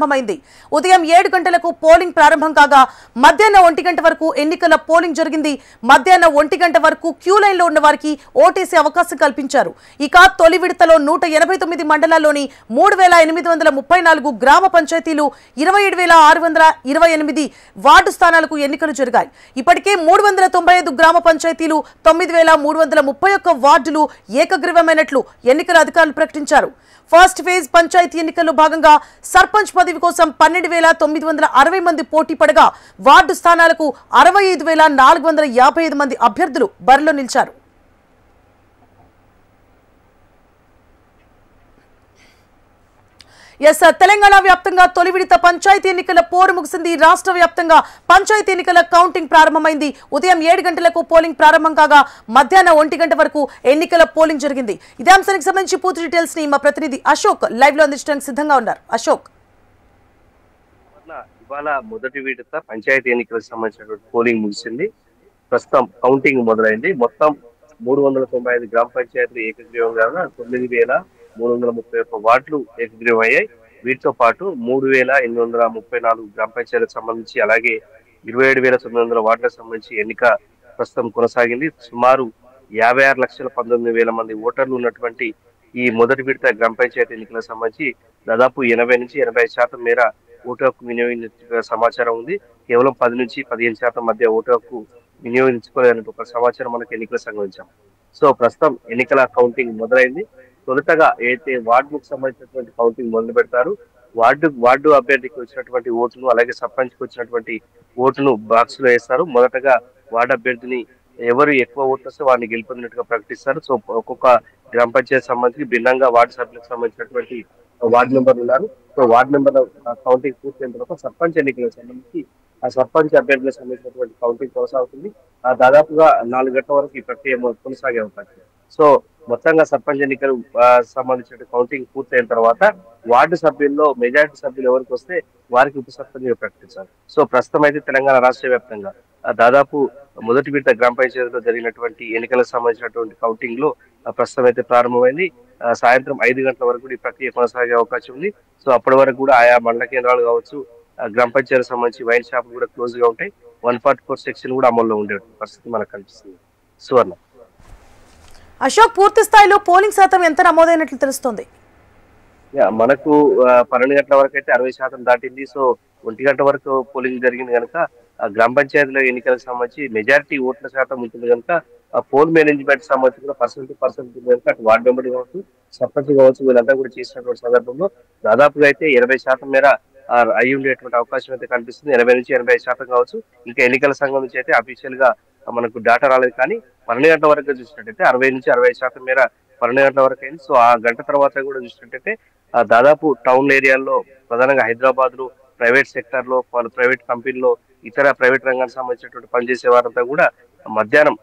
ప్రారంభమైంది. ఉదయం 7 గంటలకు పోలింగ్ ప్రారంభం కాగా మధ్యాహ్నం 1 గంట వరకు ఎన్నికల పోలింగ్ జరిగింది. మధ్యాహ్నం 1 గంట వరకు క్యూ లైన్లో ఉన్న వారికి ఓటేసే అవకాశం కల్పించారు. ఇక తొలి విడతలో 189 మండలాల్లోని 3834 గ్రామ పంచాయతీలు 27,628 వార్డు స్థానాలకు ఎన్నికలు జరిగాయి. ఇప్పటికే 395 గ్రామ పంచాయతీలు 9,331 వార్డులు ఏకగ్రీవమైనట్లు ఎన్నికల అధికారులు ప్రకటించారు. ఫస్ట్ ఫేజ్ పంచాయతీ ఎన్నికల్లో భాగంగా సర్పంచ్ పదవి కోసం 12,960 మంది పోటీ పడగా వార్డు స్థానాలకు 65,455 మంది అభ్యర్థులు బరిలో నిలిచారు. తెలంగాణ వ్యాప్తంగా తొలి విడత పంచాయతీ ఎన్నికల పోరు ముగిసింది. రాష్ట్ర వ్యాప్తంగా పంచాయతీ ఎన్నికల కౌంటింగ్ ప్రారంభమైంది. ఉదయం 7 గంటలకు పోలింగ్ ప్రారంభం కాగా మధ్యాహ్నం 1 గంట వరకు ఎన్నికల పోలింగ్ జరిగింది. ఇదే అంశానికి సంబంధించి పూర్తి డీటెయిల్స్ ని మా ప్రతినిధి అశోక్ లైవ్ లో అందించడానికి సిద్ధంగా ఉన్నారు. అశోక్, ఇవాళ మొదటి విడత పంచాయతీ ఎన్నికలకు సంబంధించినటువంటి పోలింగ్ ముగిసింది. ప్రస్తుతం కౌంటింగ్ మొదలైంది. మొత్తం 395 గ్రామ పంచాయతీలు ఏకగ్రీవంగా 9,331 వార్డులు ఏకగ్రీవం అయ్యాయి. వీటితో పాటు 3,834 గ్రామ పంచాయతీలకు సంబంధించి అలాగే 27,900 వార్డులకు సంబంధించి ఎన్నిక ప్రస్తుతం కొనసాగింది. సుమారు 56,19,000 మంది ఓటర్లు ఉన్నటువంటి ఈ మొదటి విడత గ్రామ పంచాయతీ ఎన్నికలకు సంబంధించి దాదాపు 80 నుంచి 85% మేర ఓటు హక్కు వినియోగించిన సమాచారం ఉంది. కేవలం 10 నుంచి 15% మధ్య ఓటు హక్కు వినియోగించుకోలేని ఒక సమాచారం మనకు ఎన్నికల సంఘం ఇచ్చాం. సో ప్రస్తుతం ఎన్నికల కౌంటింగ్ మొదలైంది. తొలుతగా అయితే వార్డుకు సంబంధించినటువంటి కౌంటింగ్ మొదలు పెడతారు. వార్డు అభ్యర్థికి వచ్చినటువంటి ఓటును అలాగే సర్పంచ్కి వచ్చినటువంటి ఓటును బాక్స్ లో వేస్తారు. మొదటగా వార్డు అభ్యర్థిని ఎవరు ఎక్కువ ఓట్లు వస్తే వారిని గెలుపొందినట్టుగా ప్రకటిస్తారు. సో ఒక్కొక్క గ్రామ పంచాయతీ సంబంధించి భిన్నంగా వార్డు సభ్యులకు సంబంధించినటువంటి వార్డు మెంబర్లు ఉన్నారు. సో వార్డు మెంబర్ కౌంటింగ్ పూర్తయిన తర్వాత సర్పంచ్ ఎన్నికలకు సంబంధించి ఆ సర్పంచ్ అభ్యర్థులకు సంబంధించినటువంటి కౌంటింగ్ కొనసాగుతుంది. దాదాపుగా 4 గంటల వరకు ఈ ప్రక్రియ కొనసాగే అవకాశం. సో మొత్తంగా సర్పంచ్ ఎన్నికలు సంబంధించిన కౌంటింగ్ పూర్తయిన తర్వాత వార్డు సభ్యుల్లో మెజారిటీ సభ్యులు ఎవరికి వస్తే వారికి ఉప సర్పంచ్ ప్రకటించారు. సో ప్రస్తుతం అయితే తెలంగాణ రాష్ట్ర వ్యాప్తంగా దాదాపు మొదటి విడత గ్రామ పంచాయతీలో జరిగినటువంటి ఎన్నికలకు సంబంధించినటువంటి కౌంటింగ్ లో ప్రస్తుతం అయితే ప్రారంభమైంది. సాయంత్రం 5 గంటల వరకు ఈ ప్రక్రియ కొనసాగే అవకాశం ఉంది. సో అప్పటి వరకు కూడా ఆయా మండల కేంద్రాలు కావచ్చు, గ్రామ పంచాయతీలకు సంబంధించి వైన్ షాపులు కూడా క్లోజ్ గా ఉంటాయి. 144 సెక్షన్ కూడా అమల్లో ఉండే పరిస్థితి మనకు కనిపిస్తుంది. సువర్ణ, అశోక్, పూర్తి స్థాయిలో పోలింగ్ శాతం ఎంత నమోదైనట్లు తెలుస్తోంది? మనకు 12 గంటల వరకు అయితే 60% దాటింది. సో 1 గంట వరకు పోలింగ్ జరిగింది కనుక గ్రామ పంచాయతీల ఎన్నికలకు సంబంధించి మెజారిటీ ఓట్ల శాతం ఉంటుంది కనుక పోల్ మేనేజ్మెంట్ సంబంధించి కూడా పర్సెంట్ కనుక అటు వార్డు మెంబర్ కావచ్చు, సర్పంచ్ కావచ్చు, వీళ్ళంతా కూడా చేసినటువంటి సందర్భంలో దాదాపుగా అయితే 80% మేర అయి ఉండేటువంటి అవకాశం అయితే కనిపిస్తుంది. 80 నుంచి 85% కావచ్చు. ఇంకా ఎన్నికల సంఘం నుంచి అయితే అఫీషియల్ గా మనకు డేటా రాలేదు. కానీ 12 గంటల వరకు చూసినట్టయితే 60 నుంచి 65% మేర 12 గంటల వరకు అయింది. సో ఆ గంట తర్వాత కూడా చూసినట్టయితే దాదాపు టౌన్ ఏరియాల్లో ప్రధానంగా హైదరాబాద్ లో ప్రైవేట్ సెక్టర్ లో ప్రైవేట్ కంపెనీలో ఇతర ప్రైవేట్ రంగానికి సంబంధించినటువంటి పనిచేసే వారంతా కూడా మధ్యాహ్నం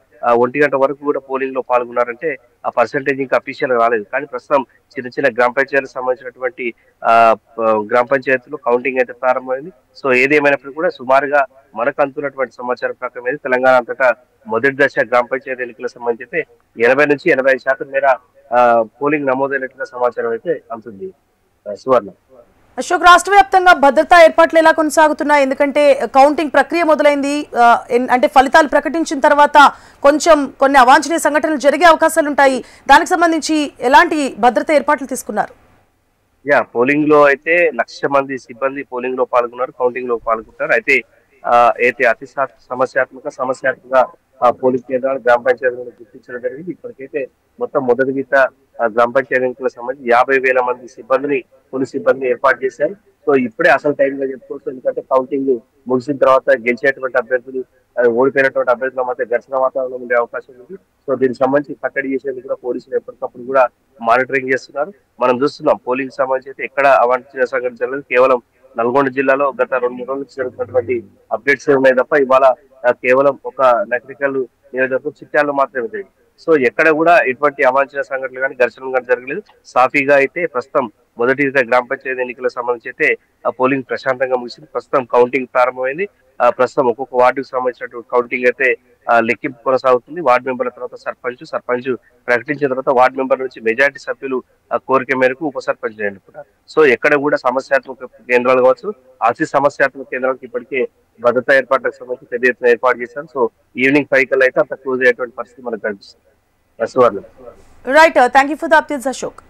1 గంట వరకు కూడా పోలింగ్ లో పాల్గొన్నారంటే ఆ పర్సెంటేజ్ ఇంకా అఫీషియల్ రాలేదు. కానీ ప్రస్తుతం చిన్న చిన్న గ్రామ పంచాయతీలకు సంబంధించినటువంటి గ్రామ పంచాయతీలో కౌంటింగ్ అయితే ప్రారంభమైంది. సో ఏదేమైనప్పటికీ కూడా సుమారుగా మనకు అందుతున్నటువంటి సమాచారం ప్రకారం అయితే తెలంగాణ అంతటా మొదటి దశ గ్రామ పంచాయతీ ఎన్నికలకు సంబంధించి అయితే 80 నుంచి 85% మేర పోలింగ్ నమోదైనట్టుగా సమాచారం అయితే అందుతుంది. సువర్ణ, అశోక్, రాష్ట్ర వ్యాప్తంగా భద్రతా ఏర్పాట్లు ఎలా కొనసాగుతున్నాయి? ఎందుకంటే కౌంటింగ్ ప్రక్రియ మొదలైంది, అంటే ఫలితాలు ప్రకటించిన తర్వాత కొన్ని అవాంఛనీయ సంఘటనలు జరిగే అవకాశాలు ఉంటాయి. దానికి సంబంధించి ఎలాంటి భద్రతా ఏర్పాట్లు తీసుకున్నారు? పోలింగ్ లో అయితే 1,00,000 మంది సిబ్బంది పోలింగ్ లో పాల్గొన్నారు, కౌంటింగ్ లో పాల్గొంటారు. అయితే అతి సమస్యాత్మక పోలింగ్ కేంద్రాలు గ్రామ పంచాయతీలను గుర్తించడం జరిగింది. ఇప్పటికైతే మొత్తం మొదటి విడత గ్రామ పంచాయతీ ఎన్నికలకు సంబంధించి 50,000 మంది సిబ్బందిని పోలీస్ సిబ్బందిని ఏర్పాటు చేశారు. సో ఇప్పుడే అసలు టైంగా చెప్పుకోవచ్చు. ఎందుకంటే కౌంటింగ్ ముగిసిన తర్వాత గెలిచేటువంటి అభ్యర్థులు ఓడిపోయినటువంటి అభ్యర్థుల మధ్య ఘర్షణ వాతావరణం ఉండే అవకాశం ఉంది. సో దీనికి సంబంధించి కట్టడి చేసేందుకు కూడా పోలీసులు ఎప్పటికప్పుడు కూడా మానిటరింగ్ చేస్తున్నారు. మనం చూస్తున్నాం పోలింగ్ సంబంధించి అయితే ఎక్కడ అవాంఛనీయ సంఘటన జరగలేదు. కేవలం నల్గొండ జిల్లాలో గత 2-3 రోజుల నుంచి జరుగుతున్నటువంటి అప్డేట్స్ ఉన్నాయి తప్ప ఇవాళ కేవలం ఒక నగరికల్ నియోజకవర్గం చిట్యాల్లో మాత్రమే జరిగింది. సో ఎక్కడ కూడా ఎటువంటి అవాంఛనీయ సంఘటనలు కానీ ఘర్షణలు కానీ జరగలేదు. సాఫీగా అయితే ప్రస్తుతం మొదటి గ్రామ పంచాయతీ ఎన్నికలకు సంబంధించి అయితే ఆ పోలింగ్ ప్రశాంతంగా ముగిసింది. ప్రస్తుతం కౌంటింగ్ ప్రారంభమైంది. ప్రస్తుతం ఒక్కొక్క వార్డుకు సంబంధించినటువంటి కౌంటింగ్ అయితే లెక్కింపు కొనసాగుతుంది. వార్డు మెంబర్ల తర్వాత సర్పంచ్ ప్రకటించిన తర్వాత వార్డు మెంబర్ నుంచి మెజారిటీ సభ్యులు కోరిక మేరకు ఉప సర్పంచ్ ఎన్నుకున్నారు. సో ఎక్కడ కూడా సమస్యాత్మక కేంద్రాలు కావచ్చు, అతి సమస్యాత్మక కేంద్రాలకు ఇప్పటికే భద్రతా ఏర్పాట్లకు సంబంధించి పెద్ద ఎత్తున ఏర్పాటు చేశారు. సో ఈవినింగ్ 5 కల్లా అయితే అంత క్లోజ్ అయ్యేటువంటి పరిస్థితి మనకు కనిపిస్తుంది. Right, thank you for the updates Ashok.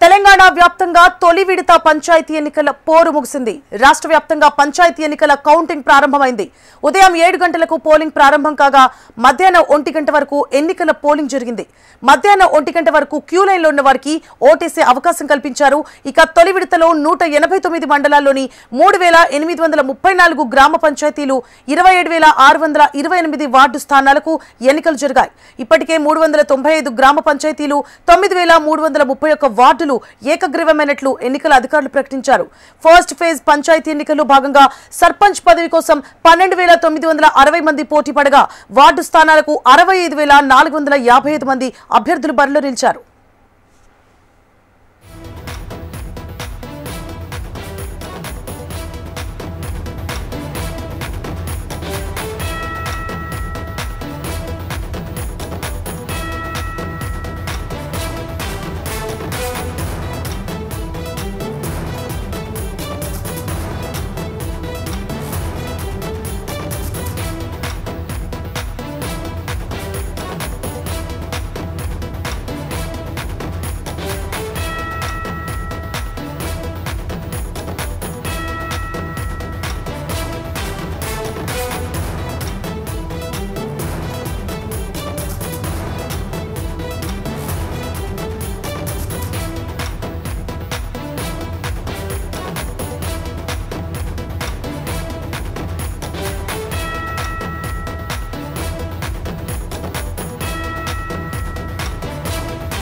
Telangana వ్యాప్తంగా తొలి విడత పంచాయతీ ఎన్నికల పోరు ముగిసింది. రాష్ట్ర వ్యాప్తంగా పంచాయతీ ఎన్నికల కౌంటింగ్ ప్రారంభమైంది. ఉదయం 7 గంటలకు పోలింగ్ ప్రారంభం కాగా మధ్యాహ్నం 1 గంట వరకు ఎన్నికల పోలింగ్ జరిగింది. మధ్యాహ్నం 1 గంట వరకు క్యూ లైన్లో ఉన్న వారికి ఓటేసే అవకాశం కల్పించారు. ఇక తొలి విడతలో 189 మండలాల్లోని 3834 గ్రామ పంచాయతీలు, 27628 వార్డు స్థానాలకు ఎన్నికలు జరిగాయి. ఇప్పటికే 395 గ్రామ పంచాయతీలు, 9331 వార్డులు ఏకగ్రీవమైనట్లు ఎన్నికల అధికారులు ప్రకటించారు. ఫస్ట్ ఫేజ్ పంచాయతీ ఎన్నికల్లో భాగంగా సర్పంచ్ పదవి కోసం 12,960 మంది పోటీ పడగా వార్డు స్థానాలకు 65,455 మంది అభ్యర్థులు బరిలో నిలిచారు.